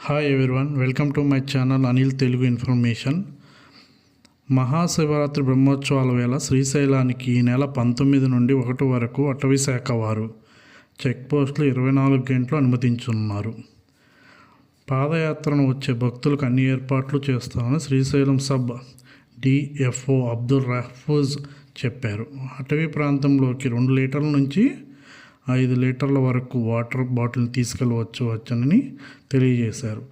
Hi everyone, welcome to my channel Anil Telugu information. Mahashivratri బ్రహ్మోత్సవాల వేళ శ్రీశైలానికి ఈ నెల 19 నుండి 1 వరకు అటవీ శాఖ వారు చెక్పోస్టులు 24 గంటలు అనుమతించున్నారు. పాదయాత్రను వచ్చే భక్తులకు అన్ని ఏర్పాట్లు చేస్తామని శ్రీశైలం సబ్ డిఎఫ్ఓ అబ్దుల్ రహఫూజ్ చెప్పారు. అటవీ ప్రాంతంలోకి 2 లీటర్ల నుంచి 5 లీటర్ల వరకు వాటర్ బాటిల్ తీసుకెళ్ళవచ్చని తెలియజేశారు.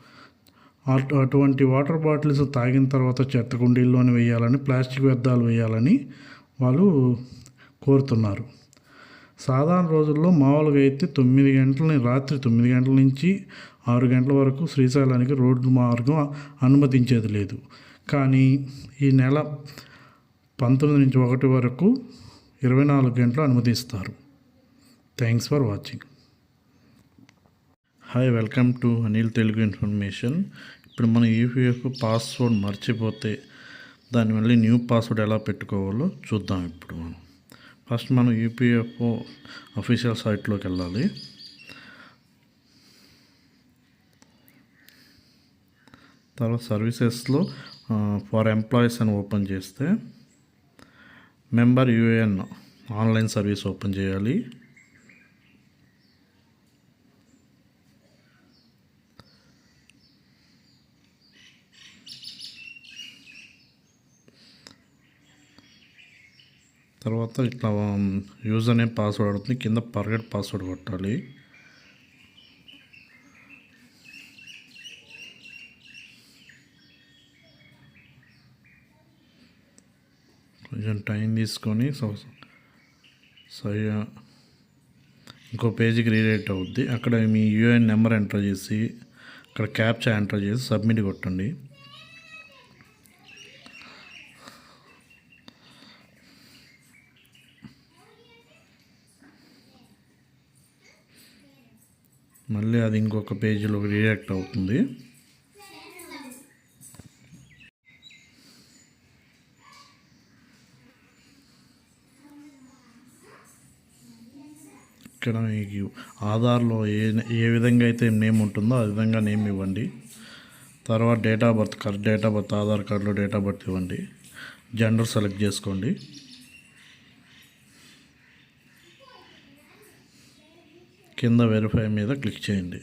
అటువంటి వాటర్ బాటిల్స్ తాగిన తర్వాత చెత్త కుండీల్లోనే వేయాలని, ప్లాస్టిక్ వ్యర్థాలు వేయాలని వాళ్ళు కోరుతున్నారు. సాధారణ రోజుల్లో మామూలుగా అయితే రాత్రి 9 గంటల నుంచి 6 గంటల వరకు శ్రీశైలానికి రోడ్డు మార్గం అనుమతించేది లేదు. కానీ ఈ నెల 19 నుంచి 1 వరకు 24 గంటలు అనుమతిస్తారు. Thanks for watching. Hi, welcome to Anil Telugu information. ఇప్పుడు మనం ఈపీఎఫ్ పాస్వర్డ్ మర్చిపోతే దాని మళ్ళీ న్యూ పాస్వర్డ్ ఎలా పెట్టుకోవాలో చూద్దాం. ఇప్పుడు ఫస్ట్ మనం ఈపీఎఫ్ఓ అఫీషియల్ సైట్లోకి వెళ్ళాలి. తర్వాత సర్వీసెస్లో ఫర్ ఎంప్లాయీస్ అని ఓపెన్ చేస్తే member UAN online service open చేయాలి. తర్వాత ఇట్లా యూజర్ నేమ్ పాస్వర్డ్ అవుతుంది, కింద ఫర్గెట్ పాస్వర్డ్ కొట్టాలి. కొంచెం టైం తీసుకొని ఇంకో పేజీకి రీడైట్ అవుద్ది. అక్కడ మీ యూఏఎన్ నెంబర్ ఎంటర్ చేసి అక్కడ క్యాప్చా ఎంటర్ చేసి సబ్మిట్ కొట్టండి. మళ్ళీ అది ఇంకొక పేజీలో రీయాక్ట్ అవుతుంది. ఇక్కడ మీకు ఆధార్లో ఏ విధంగా అయితే నేమ్ ఉంటుందో ఆ విధంగా నేమ్ ఇవ్వండి. తర్వాత date of birth, correct date of birth, Aadhaar కార్డులో డేట్ ఆఫ్ బర్త్ ఇవ్వండి. జెండర్ సెలెక్ట్ చేసుకోండి. కింద వెరిఫై మీద క్లిక్ చేయండి.